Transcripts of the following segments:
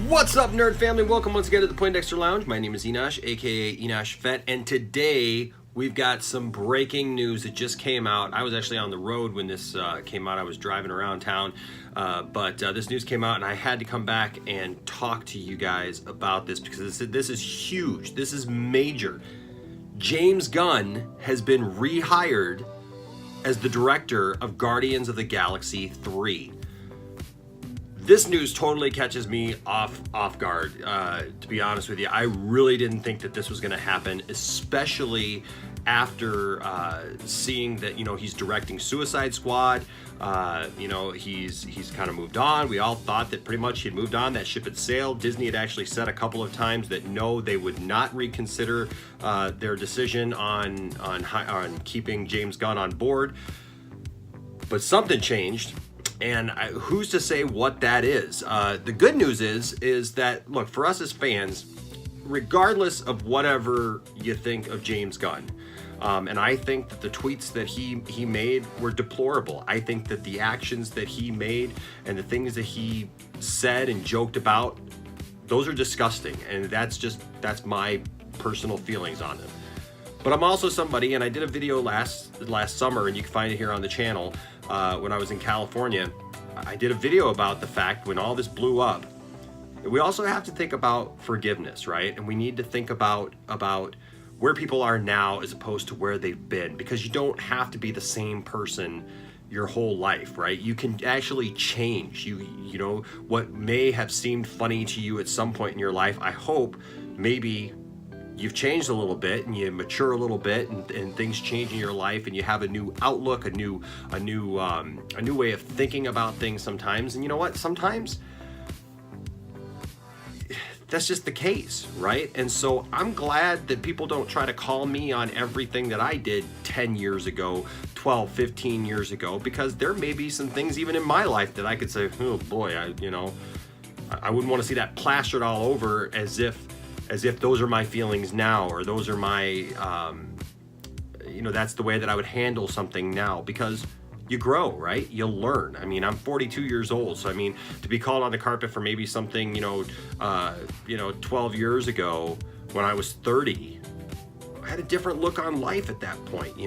What's up, nerd family? Welcome once again to the Poindexter Lounge. My name is Enosh, aka Enosh Fett, and today we've got some breaking news that just came out. I was actually on the road when this came out. I was driving around town, but this news came out, and I had to come back and talk to you guys about this because this is huge. This is major. James Gunn has been rehired as the director of Guardians of the Galaxy 3. This news totally catches me off guard, to be honest with you. I really didn't think that this was going to happen, especially after seeing that, he's directing Suicide Squad. He's kind of moved on. We all thought that pretty much he'd moved on, that ship had sailed. Disney had actually said a couple of times that no, they would not reconsider their decision on keeping James Gunn on board. But something changed. And who's to say what that is? The good news is that, look, for us as fans, regardless of whatever you think of James Gunn, and I think that the tweets that he made were deplorable. I think that the actions that he made and the things that he said and joked about, those are disgusting. And that's my personal feelings on them. But I'm also somebody, and I did a video last summer, and you can find it here on the channel, when I was in California. I did a video about the fact when all this blew up, we also have to think about forgiveness, right? And we need to think about where people are now as opposed to where they've been, because you don't have to be the same person your whole life, right? You can actually change. You know, what may have seemed funny to you at some point in your life, I hope maybe you've changed a little bit and you mature a little bit and things change in your life and you have a new outlook, a new way of thinking about things sometimes. And you know what? Sometimes that's just the case, right? And so I'm glad that people don't try to call me on everything that I did 10 years ago, 12, 15 years ago, because there may be some things even in my life that I could say, oh boy, I wouldn't want to see that plastered all over as if those are my feelings now, or those are my, that's the way that I would handle something now, because you grow, right? You learn. I mean, I'm 42 years old, so I mean, to be called on the carpet for maybe something, 12 years ago when I was 30, I had a different look on life at that point,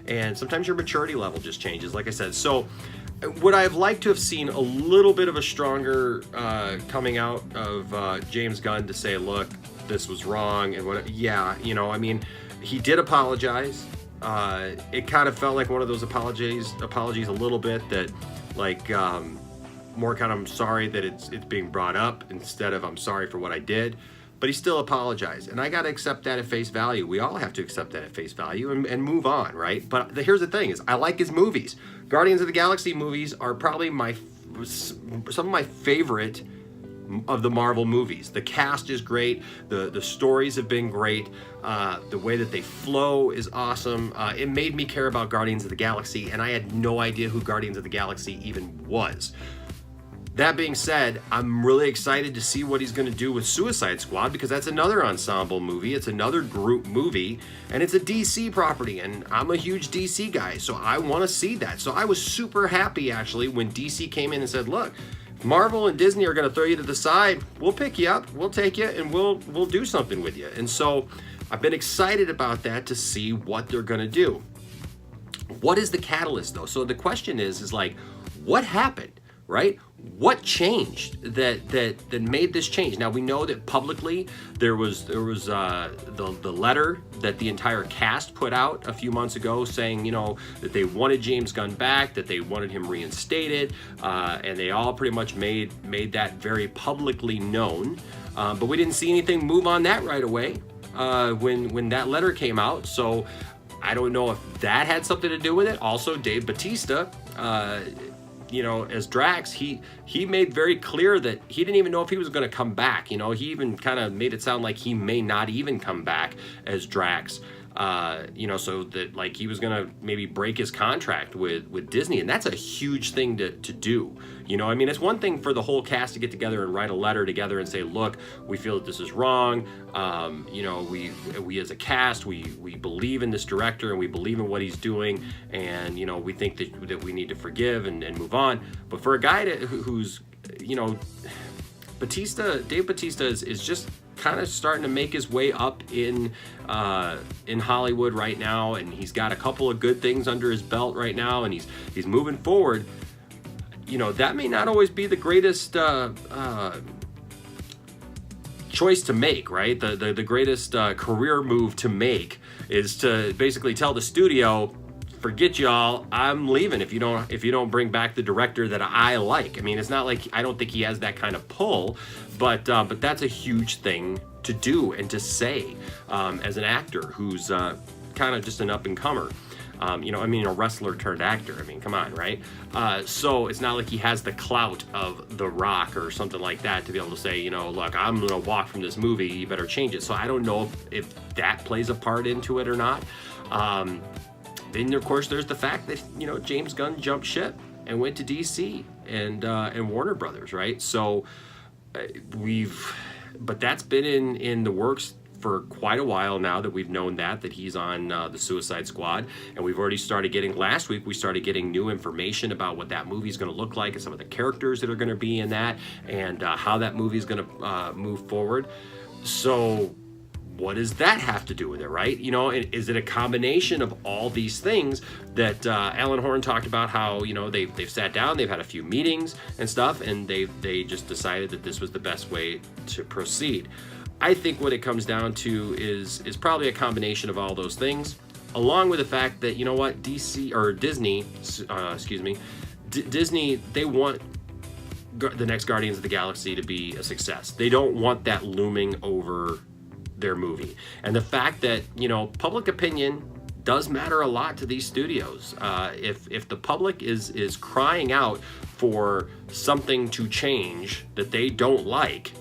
and sometimes your maturity level just changes, like I said. So would I have liked to have seen a little bit of a stronger coming out of James Gunn to say, look, this was wrong, and what? Yeah, he did apologize. It kind of felt like one of those apologies a little bit that, like, more kind of, I'm sorry that it's being brought up instead of I'm sorry for what I did. But he still apologized, and I got to accept that at face value. We all have to accept that at face value and move on, right? But here's the thing: is I like his movies. Guardians of the Galaxy movies are probably some of my favorite of the Marvel movies. The cast is great. The stories have been great. The way that they flow is awesome. It made me care about Guardians of the Galaxy, and I had no idea who Guardians of the Galaxy even was. That being said, I'm really excited to see what he's going to do with Suicide Squad, because that's another ensemble movie. It's another group movie, and it's a DC property, and I'm a huge DC guy, so I want to see that. So I was super happy, actually, when DC came in and said, look, Marvel and Disney are going to throw you to the side. We'll pick you up, we'll take you, and we'll do something with you. And so I've been excited about that to see what they're going to do. What is the catalyst, though? So the question is like, what happened? Right? What changed that made this change? Now we know that publicly there was the letter that the entire cast put out a few months ago saying, that they wanted James Gunn back, that they wanted him reinstated, and they all pretty much made that very publicly known. But we didn't see anything move on that right away when that letter came out. So I don't know if that had something to do with it. Also, Dave Bautista, as Drax, he made very clear that he didn't even know if he was going to come back. He even kind of made it sound like he may not even come back as Drax. So that, like, he was going to maybe break his contract with Disney, and that's a huge thing to do. It's one thing for the whole cast to get together and write a letter together and say, look, we feel that this is wrong. We as a cast, we believe in this director and we believe in what he's doing, and, we think that we need to forgive and move on. But for a guy who's, Dave Bautista is just kind of starting to make his way up in Hollywood right now, and he's got a couple of good things under his belt right now, and he's moving forward. You know, that may not always be the greatest choice to make, right? The greatest career move to make is to basically tell the studio, forget y'all, I'm leaving if you don't bring back the director that I like. I mean, it's not like, I don't think he has that kind of pull, but that's a huge thing to do and to say as an actor who's kind of just an up-and-comer. You know, I mean, a wrestler turned actor. I mean, come on, right? So it's not like he has the clout of The Rock or something like that to be able to say, you know, look, I'm going to walk from this movie, you better change it. So I don't know if that plays a part into it or not. Then, of course, there's the fact that, you know, James Gunn jumped ship and went to DC and Warner Brothers, right? So but that's been in the works for quite a while now, that we've known that he's on the Suicide Squad, and we've already started getting, last week we started getting new information about what that movie's going to look like and some of the characters that are going to be in that, and how that movie's going to move forward. So what does that have to do with it, right? You know, is it a combination of all these things that Alan Horn talked about, how, you know, they've sat down, they've had a few meetings and stuff, and they just decided that this was the best way to proceed. I think what it comes down to is probably a combination of all those things, along with the fact that, you know what, Disney, Disney, they want the next Guardians of the Galaxy to be a success. They don't want that looming over their movie. And the fact that, you know, public opinion does matter a lot to these studios. If the public is crying out for something to change that they don't like,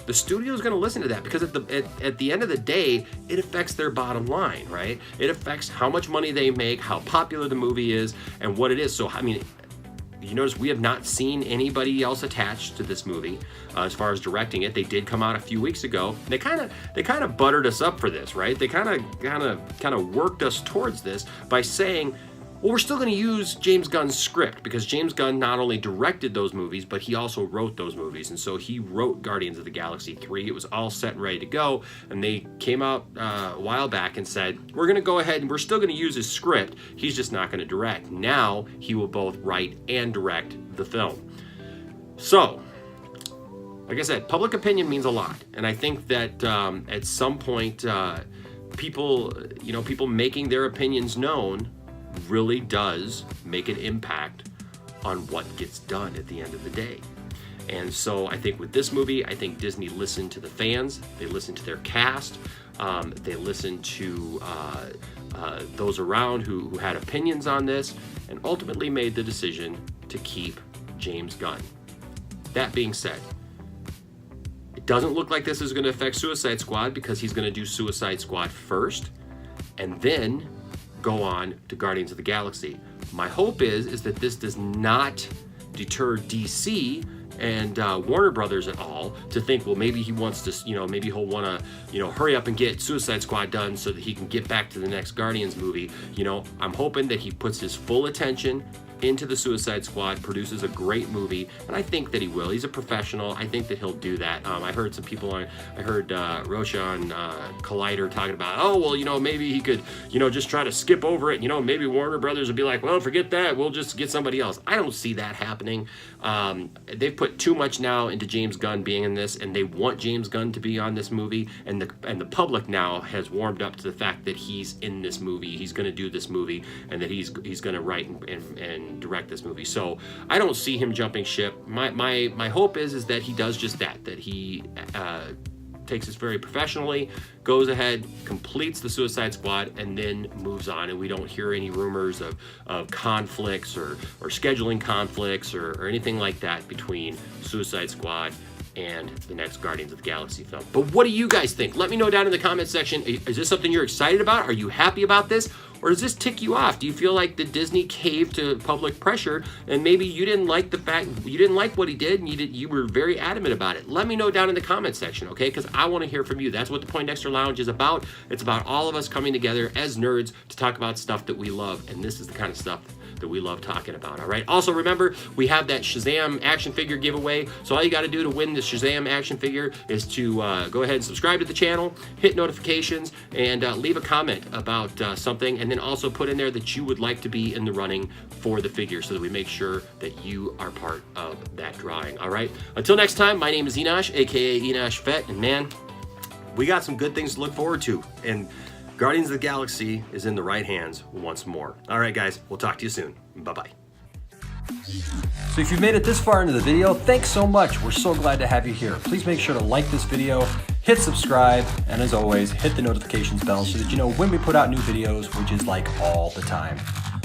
the studio is going to listen to that, because at the end of the day, it affects their bottom line, right? It affects how much money they make, how popular the movie is, and what it is. So, I mean, you notice we have not seen anybody else attached to this movie as far as directing it. They did come out a few weeks ago. They kind of buttered us up for this, right? They kind of worked us towards this by saying, well, we're still going to use James Gunn's script, because James Gunn not only directed those movies, but he also wrote those movies. And so he wrote Guardians of the Galaxy 3. It was all set and ready to go. And they came out a while back and said, we're going to go ahead and we're still going to use his script. He's just not going to direct. Now he will both write and direct the film. So, like I said, public opinion means a lot. And I think that at some point, people making their opinions known really does make an impact on what gets done at the end of the day. And so I think with this movie, I think Disney listened to the fans, they listened to their cast, they listened to those around who had opinions on this, and ultimately made the decision to keep James Gunn. That being said, it doesn't look like this is going to affect Suicide Squad, because he's going to do Suicide Squad first and then go on to Guardians of the Galaxy. My hope is that this does not deter DC and Warner Brothers at all to think, well, maybe he wants to, you know, maybe he'll want to, hurry up and get Suicide Squad done so that he can get back to the next Guardians movie. You know, I'm hoping that he puts his full attention into the Suicide Squad, produces a great movie, and I think that he will. He's a professional. I think that he'll do that. I heard some people I heard Rocha on Collider talking about, oh, well, maybe he could, just try to skip over it. Maybe Warner Brothers would be like, well, forget that. We'll just get somebody else. I don't see that happening. They've put too much now into James Gunn being in this, and they want James Gunn to be on this movie, and the public now has warmed up to the fact that he's in this movie. He's going to do this movie, and that he's going to write and direct this movie. So I don't see him jumping ship. My hope is that he does just that he takes this very professionally, goes ahead, completes the Suicide Squad, and then moves on, and we don't hear any rumors of conflicts or scheduling conflicts or anything like that between Suicide Squad and the next Guardians of the Galaxy film. But what do you guys think? Let me know down in the comment section. Is this something you're excited about? Are you happy about this? Or does this tick you off? Do you feel like the Disney caved to public pressure, and maybe you didn't like the fact, you didn't like what he did, and you were very adamant about it? Let me know down in the comment section, okay? Because I want to hear from you. That's what the Poindexter Lounge is about. It's about all of us coming together as nerds to talk about stuff that we love, and this is the kind of stuff that we love talking about. All right. Also, remember, we have that Shazam action figure giveaway. So all you got to do to win the Shazam action figure is to go ahead and subscribe to the channel, hit notifications, and leave a comment about something, and then also put in there that you would like to be in the running for the figure so that we make sure that you are part of that drawing. All right. Until next time, my name is Enosh, aka Enosh Vet, and man, we got some good things to look forward to, and Guardians of the Galaxy is in the right hands once more. All right, guys, we'll talk to you soon. Bye-bye. So if you've made it this far into the video, thanks so much. We're so glad to have you here. Please make sure to like this video, hit subscribe, and as always, hit the notifications bell so that you know when we put out new videos, which is like all the time.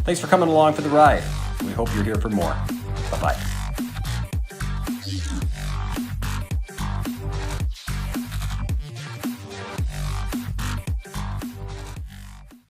Thanks for coming along for the ride. We hope you're here for more. Bye-bye.